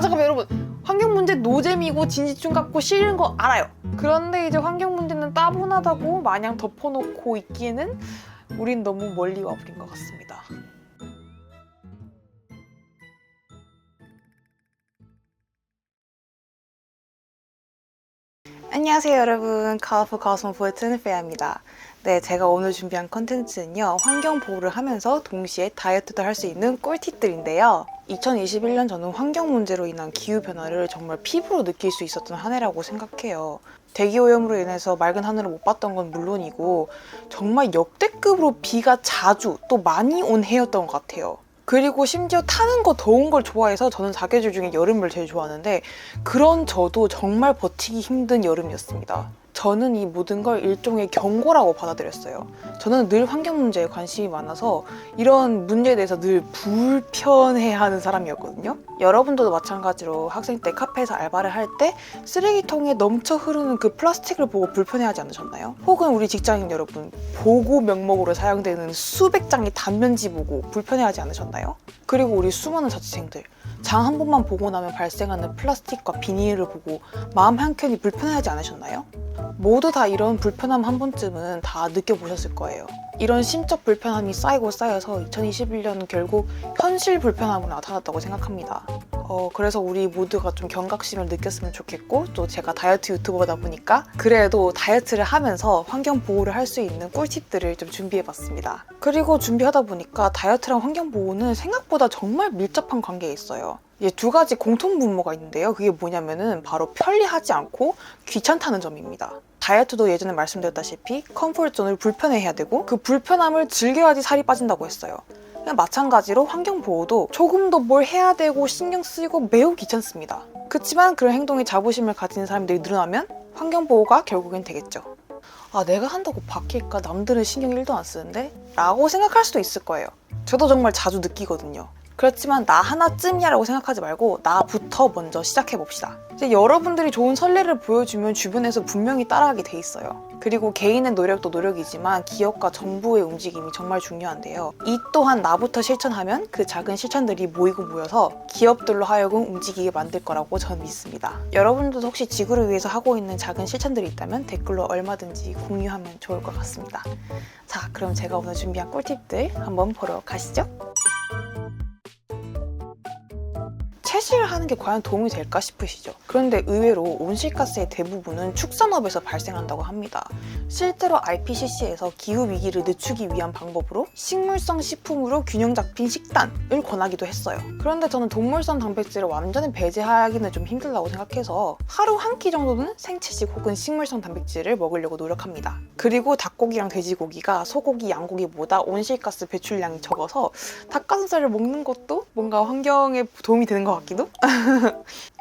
잠깐만 여러분, 환경 문제 노잼이고 진지충 같고 싫은 거 알아요. 그런데 이제 환경 문제는 따분하다고 마냥 덮어놓고 있기에는 우린 너무 멀리 와버린 것 같습니다. 안녕하세요 여러분, 가와프 가와스모포의 트는페아입니다. 네, 제가 오늘 준비한 컨텐츠는요, 환경 보호를 하면서 동시에 다이어트도 할 수 있는 꿀팁들인데요. 2021년 저는 환경 문제로 인한 기후변화를 정말 피부로 느낄 수 있었던 한 해라고 생각해요. 대기오염으로 인해서 맑은 하늘을 못 봤던 건 물론이고 정말 역대급으로 비가 자주 또 많이 온 해였던 것 같아요. 그리고 심지어 타는 거 더운 걸 좋아해서 저는 사계절 중에 여름을 제일 좋아하는데 그런 저도 정말 버티기 힘든 여름이었습니다. 저는 이 모든 걸 일종의 경고라고 받아들였어요. 저는 늘 환경 문제에 관심이 많아서 이런 문제에 대해서 늘 불편해하는 사람이었거든요. 여러분들도 마찬가지로 학생 때 카페에서 알바를 할 때 쓰레기통에 넘쳐 흐르는 그 플라스틱을 보고 불편해하지 않으셨나요? 혹은 우리 직장인 여러분, 보고 명목으로 사용되는 수백 장의 단면지 보고 불편해하지 않으셨나요? 그리고 우리 수많은 자취생들, 장 한 번만 보고 나면 발생하는 플라스틱과 비닐을 보고 마음 한켠이 불편해하지 않으셨나요? 모두 다 이런 불편함 한 번쯤은 다 느껴보셨을 거예요. 이런 심적 불편함이 쌓이고 쌓여서 2021년은 결국 현실 불편함으로 나타났다고 생각합니다. 그래서 우리 모두가 좀 경각심을 느꼈으면 좋겠고, 또 제가 다이어트 유튜버다 보니까 그래도 다이어트를 하면서 환경 보호를 할 수 있는 꿀팁들을 좀 준비해봤습니다. 그리고 준비하다 보니까 다이어트랑 환경 보호는 생각보다 정말 밀접한 관계에 있어요. 두 가지 공통 분모가 있는데요. 그게 뭐냐면은 바로 편리하지 않고 귀찮다는 점입니다. 다이어트도 예전에 말씀드렸다시피 컴포트존을 불편해해야 되고 그 불편함을 즐겨야지 살이 빠진다고 했어요. 마찬가지로 환경보호도 조금 더 뭘 해야 되고 신경 쓰이고 매우 귀찮습니다. 그렇지만 그런 행동에 자부심을 가지는 사람들이 늘어나면 환경보호가 결국엔 되겠죠. 내가 한다고 바뀔까? 남들은 신경 1도 안 쓰는데? 라고 생각할 수도 있을 거예요. 저도 정말 자주 느끼거든요. 그렇지만 나 하나쯤이야 라고 생각하지 말고 나부터 먼저 시작해봅시다. 이제 여러분들이 좋은 선례를 보여주면 주변에서 분명히 따라하게 돼 있어요. 그리고 개인의 노력도 노력이지만 기업과 정부의 움직임이 정말 중요한데요. 이 또한 나부터 실천하면 그 작은 실천들이 모이고 모여서 기업들로 하여금 움직이게 만들 거라고 저는 믿습니다. 여러분들도 혹시 지구를 위해서 하고 있는 작은 실천들이 있다면 댓글로 얼마든지 공유하면 좋을 것 같습니다. 자, 그럼 제가 오늘 준비한 꿀팁들 한번 보러 가시죠. 채식을 하는 게 과연 도움이 될까 싶으시죠? 그런데 의외로 온실가스의 대부분은 축산업에서 발생한다고 합니다. 실제로 IPCC에서 기후위기를 늦추기 위한 방법으로 식물성 식품으로 균형 잡힌 식단을 권하기도 했어요. 그런데 저는 동물성 단백질을 완전히 배제하기는 좀 힘들다고 생각해서 하루 한 끼 정도는 생채식 혹은 식물성 단백질을 먹으려고 노력합니다. 그리고 닭고기랑 돼지고기가 소고기, 양고기보다 온실가스 배출량이 적어서 닭가슴살을 먹는 것도 뭔가 환경에 도움이 되는 것 같기도?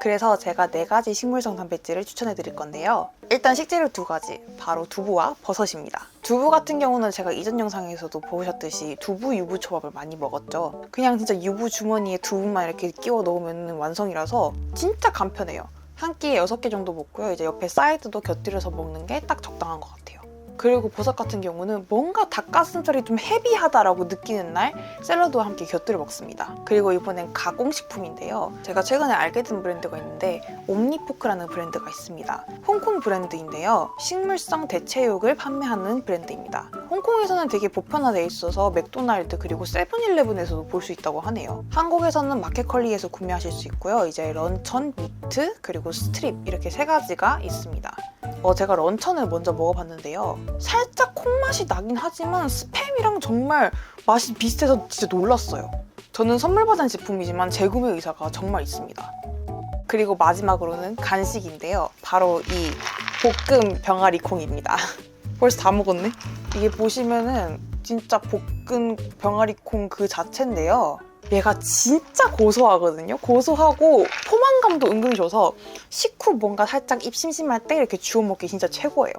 그래서 제가 4가지 식물성 단백질을 추천해 드릴 건데요. 일단 식재료 2가지, 바로 두부와 버섯입니다. 두부 같은 경우는 제가 이전 영상에서도 보셨듯이 두부 유부초밥을 많이 먹었죠. 그냥 진짜 유부 주머니에 두부만 이렇게 끼워 넣으면 완성이라서 진짜 간편해요. 한 끼에 6개 정도 먹고요. 이제 옆에 사이드도 곁들여서 먹는 게 딱 적당한 것 같아요. 그리고 버섯 같은 경우는 뭔가 닭가슴살이 좀 헤비하다라고 느끼는 날 샐러드와 함께 곁들여 먹습니다. 그리고 이번엔 가공식품인데요. 제가 최근에 알게 된 브랜드가 있는데 옴니포크라는 브랜드가 있습니다. 홍콩 브랜드인데요. 식물성 대체육을 판매하는 브랜드입니다. 홍콩에서는 되게 보편화되어 있어서 맥도날드 그리고 세븐일레븐에서도 볼 수 있다고 하네요. 한국에서는 마켓컬리에서 구매하실 수 있고요. 이제 런천, 미트, 그리고 스트립 이렇게 3가지가 있습니다. 제가 런천을 먼저 먹어봤는데요. 살짝 콩맛이 나긴 하지만 스팸이랑 정말 맛이 비슷해서 진짜 놀랐어요. 저는 선물 받은 제품이지만 재구매 의사가 정말 있습니다. 그리고 마지막으로는 간식인데요. 바로 이 볶음 병아리 콩입니다. 벌써 다 먹었네? 이게 보시면은 진짜 볶은 병아리 콩 그 자체인데요. 얘가 진짜 고소하거든요. 고소하고 포만감도 은근히 줘서 식후 뭔가 살짝 입 심심할 때 이렇게 주워 먹기 진짜 최고예요.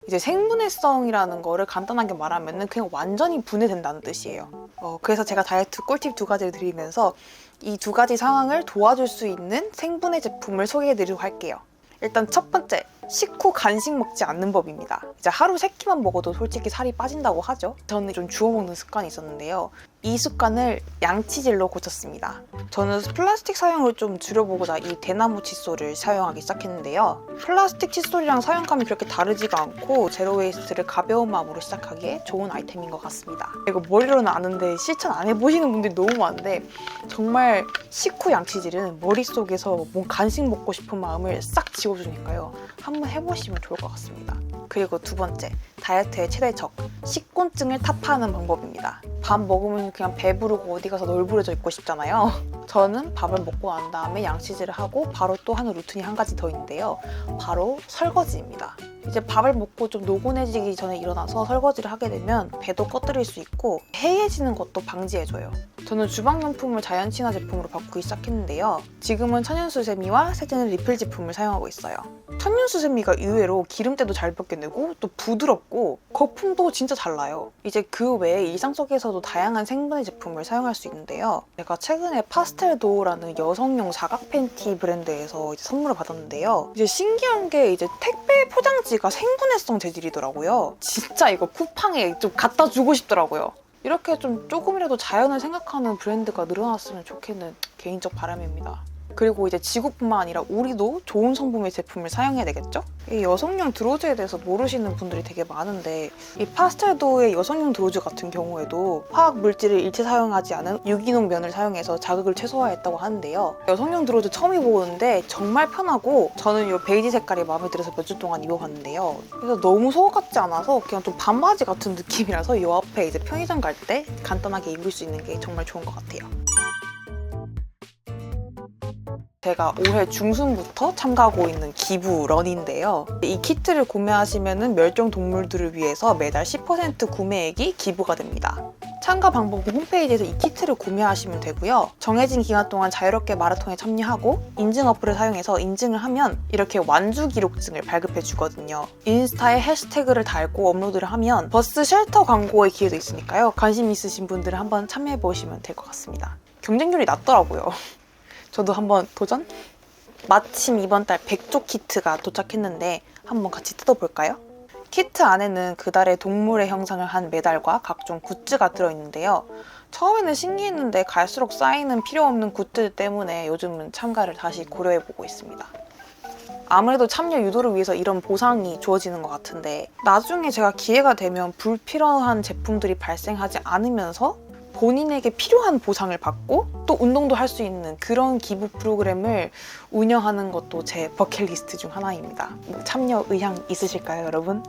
이제 생분해성이라는 거를 간단하게 말하면 그냥 완전히 분해된다는 뜻이에요. 그래서 제가 다이어트 꿀팁 2가지를 드리면서 이 2가지 상황을 도와줄 수 있는 생분해 제품을 소개해드리도록 할게요. 일단 첫 번째, 식후 간식 먹지 않는 법입니다. 이제 하루 3끼만 먹어도 솔직히 살이 빠진다고 하죠. 저는 좀 주워 먹는 습관이 있었는데요. 이 습관을 양치질로 고쳤습니다. 저는 플라스틱 사용을 좀 줄여보고자 이 대나무 칫솔을 사용하기 시작했는데요. 플라스틱 칫솔이랑 사용감이 그렇게 다르지가 않고 제로 웨이스트를 가벼운 마음으로 시작하기에 좋은 아이템인 것 같습니다. 이거 머리로는 아는데 실천 안 해보시는 분들이 너무 많은데 정말 식후 양치질은 머릿속에서 뭔 간식 먹고 싶은 마음을 싹 지워주니까요. 한번 해보시면 좋을 것 같습니다. 그리고 두 번째, 다이어트의 최대적, 식곤증을 타파하는 방법입니다. 밥 먹으면 그냥 배부르고 어디 가서 널브러져 있고 싶잖아요. 저는 밥을 먹고 난 다음에 양치질을 하고 바로 또 하는 루틴이 한 가지 더 있는데요. 바로 설거지입니다. 이제 밥을 먹고 좀 노곤해지기 전에 일어나서 설거지를 하게 되면 배도 꺼뜨릴 수 있고 해이해지는 것도 방지해줘요. 저는 주방용품을 자연 친화 제품으로 바꾸기 시작했는데요. 지금은 천연수세미와 세제는 리필 제품을 사용하고 있어요. 천연수세미가 의외로 기름때도 잘 벗겨내고 또 부드럽고 거품도 진짜 잘 나요. 이제 그 외에 일상 속에서도 다양한 생분해 제품을 사용할 수 있는데요. 제가 최근에 파스텔도어라는 여성용 사각 팬티 브랜드에서 이제 선물을 받았는데요. 이제 신기한 게 이제 택배 포장지가 생분해성 재질이더라고요. 진짜 이거 쿠팡에 좀 갖다 주고 싶더라고요. 이렇게 좀 조금이라도 자연을 생각하는 브랜드가 늘어났으면 좋겠는 개인적 바람입니다. 그리고 이제 지구뿐만 아니라 우리도 좋은 성분의 제품을 사용해야 되겠죠? 이 여성용 드로즈에 대해서 모르시는 분들이 되게 많은데 이 파스텔도의 여성용 드로즈 같은 경우에도 화학 물질을 일체 사용하지 않은 유기농 면을 사용해서 자극을 최소화했다고 하는데요. 여성용 드로즈 처음 입어보는데 정말 편하고 저는 이 베이지 색깔이 마음에 들어서 몇 주 동안 입어봤는데요. 그래서 너무 속옷 같지 않아서 그냥 좀 반바지 같은 느낌이라서 이 앞에 이제 편의점 갈 때 간단하게 입을 수 있는 게 정말 좋은 것 같아요. 제가 올해 중순부터 참가하고 있는 기부런인데요. 이 키트를 구매하시면 멸종 동물들을 위해서 매달 10% 구매액이 기부가 됩니다. 참가 방법은 홈페이지에서 이 키트를 구매하시면 되고요. 정해진 기간 동안 자유롭게 마라톤에 참여하고 인증 어플을 사용해서 인증을 하면 이렇게 완주 기록증을 발급해 주거든요. 인스타에 해시태그를 달고 업로드를 하면 버스 쉘터 광고의 기회도 있으니까요. 관심 있으신 분들은 한번 참여해 보시면 될 것 같습니다. 경쟁률이 낮더라고요. 저도 한번 도전? 마침 이번 달 백조 키트가 도착했는데 한번 같이 뜯어볼까요? 키트 안에는 그달의 동물의 형상을 한 메달과 각종 굿즈가 들어있는데요. 처음에는 신기했는데 갈수록 쌓이는 필요 없는 굿즈 때문에 요즘은 참가를 다시 고려해보고 있습니다. 아무래도 참여 유도를 위해서 이런 보상이 주어지는 것 같은데 나중에 제가 기회가 되면 불필요한 제품들이 발생하지 않으면서 본인에게 필요한 보상을 받고 또 운동도 할 수 있는 그런 기부 프로그램을 운영하는 것도 제 버킷리스트 중 하나입니다. 참여 의향 있으실까요, 여러분?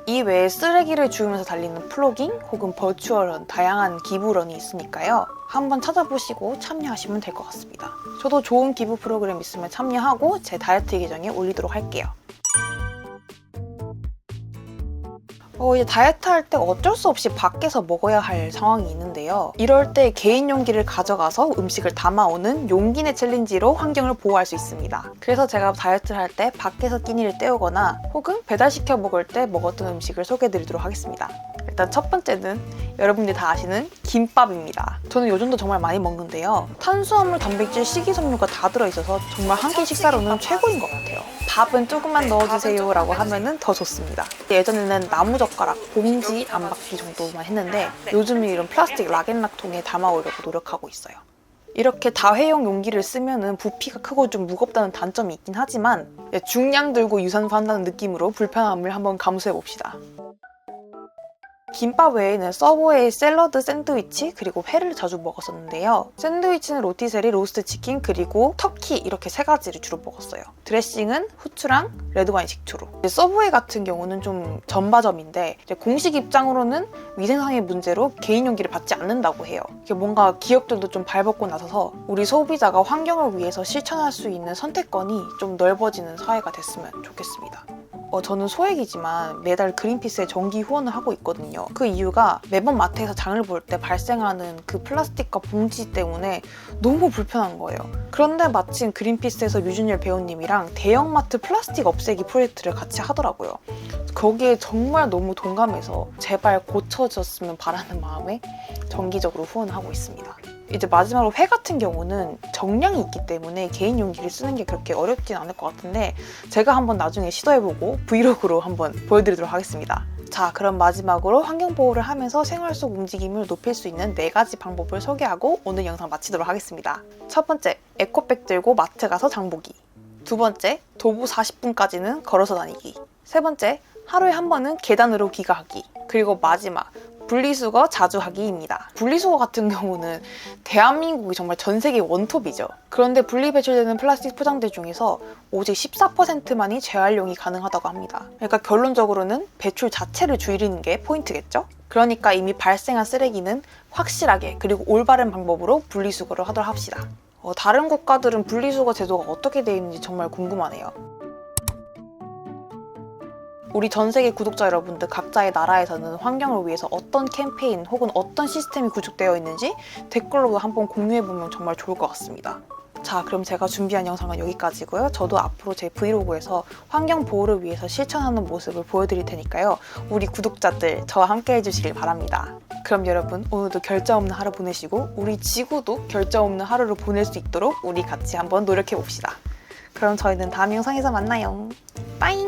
이 외에 쓰레기를 주우면서 달리는 플로깅 혹은 버추얼런 다양한 기부런이 있으니까요. 한번 찾아보시고 참여하시면 될 것 같습니다. 저도 좋은 기부 프로그램 있으면 참여하고 제 다이어트 계정에 올리도록 할게요. 이제 다이어트 할 때 어쩔 수 없이 밖에서 먹어야 할 상황이 있는데요. 이럴 때 개인 용기를 가져가서 음식을 담아오는 용기내 챌린지로 환경을 보호할 수 있습니다. 그래서 제가 다이어트를 할 때 밖에서 끼니를 때우거나 혹은 배달시켜 먹을 때 먹었던 음식을 소개해드리도록 하겠습니다. 일단 첫 번째는 여러분들이 다 아시는 김밥입니다. 저는 요즘도 정말 많이 먹는데요. 탄수화물, 단백질, 식이섬유가 다 들어있어서 정말 한 끼 식사로는 최고인 것 같아요. 밥은 조금만 넣어주세요 라고 하면은 더 좋습니다. 예전에는 나무젓가락, 봉지, 안받기 정도만 했는데 요즘은 이런 플라스틱 락앤락통에 담아오려고 노력하고 있어요. 이렇게 다회용 용기를 쓰면은 부피가 크고 좀 무겁다는 단점이 있긴 하지만 중량 들고 유산소 한다는 느낌으로 불편함을 한번 감수해봅시다. 김밥 외에는 서브웨이 샐러드 샌드위치 그리고 회를 자주 먹었었는데요. 샌드위치는 로티세리, 로스트 치킨 그리고 터키 이렇게 세 가지를 주로 먹었어요. 드레싱은 후추랑 레드와인 식초로. 서브웨이 같은 경우는 좀 전바점인데 공식 입장으로는 위생상의 문제로 개인 용기를 받지 않는다고 해요. 뭔가 기업들도 좀 발벗고 나서서 우리 소비자가 환경을 위해서 실천할 수 있는 선택권이 좀 넓어지는 사회가 됐으면 좋겠습니다. 저는 소액이지만 매달 그린피스에 정기 후원을 하고 있거든요. 그 이유가 매번 마트에서 장을 볼 때 발생하는 그 플라스틱과 봉지 때문에 너무 불편한 거예요. 그런데 마침 그린피스에서 유준열 배우님이랑 대형마트 플라스틱 없애기 프로젝트를 같이 하더라고요. 거기에 정말 너무 동감해서 제발 고쳐졌으면 바라는 마음에 정기적으로 후원을 하고 있습니다. 이제 마지막으로 회 같은 경우는 정량이 있기 때문에 개인 용기를 쓰는 게 그렇게 어렵진 않을 것 같은데 제가 한번 나중에 시도해보고 브이로그로 한번 보여드리도록 하겠습니다. 자, 그럼 마지막으로 환경보호를 하면서 생활 속 움직임을 높일 수 있는 4가지 방법을 소개하고 오늘 영상 마치도록 하겠습니다. 첫 번째, 에코백 들고 마트 가서 장보기. 두 번째, 도보 40분까지는 걸어서 다니기. 세 번째, 하루에 한 번은 계단으로 귀가하기. 그리고 마지막, 분리수거 자주 하기입니다. 분리수거 같은 경우는 대한민국이 정말 전 세계 원톱이죠. 그런데 분리배출되는 플라스틱 포장재 중에서 오직 14%만이 재활용이 가능하다고 합니다. 그러니까 결론적으로는 배출 자체를 줄이는 게 포인트겠죠? 그러니까 이미 발생한 쓰레기는 확실하게 그리고 올바른 방법으로 분리수거를 하도록 합시다. 다른 국가들은 분리수거 제도가 어떻게 되어 있는지 정말 궁금하네요. 우리 전 세계 구독자 여러분들 각자의 나라에서는 환경을 위해서 어떤 캠페인 혹은 어떤 시스템이 구축되어 있는지 댓글로도 한번 공유해보면 정말 좋을 것 같습니다. 자, 그럼 제가 준비한 영상은 여기까지고요. 저도 앞으로 제 브이로그에서 환경 보호를 위해서 실천하는 모습을 보여드릴 테니까요. 우리 구독자들 저와 함께 해주시길 바랍니다. 그럼 여러분 오늘도 결점 없는 하루 보내시고 우리 지구도 결점 없는 하루를 보낼 수 있도록 우리 같이 한번 노력해봅시다. 그럼 저희는 다음 영상에서 만나요. 빠잉!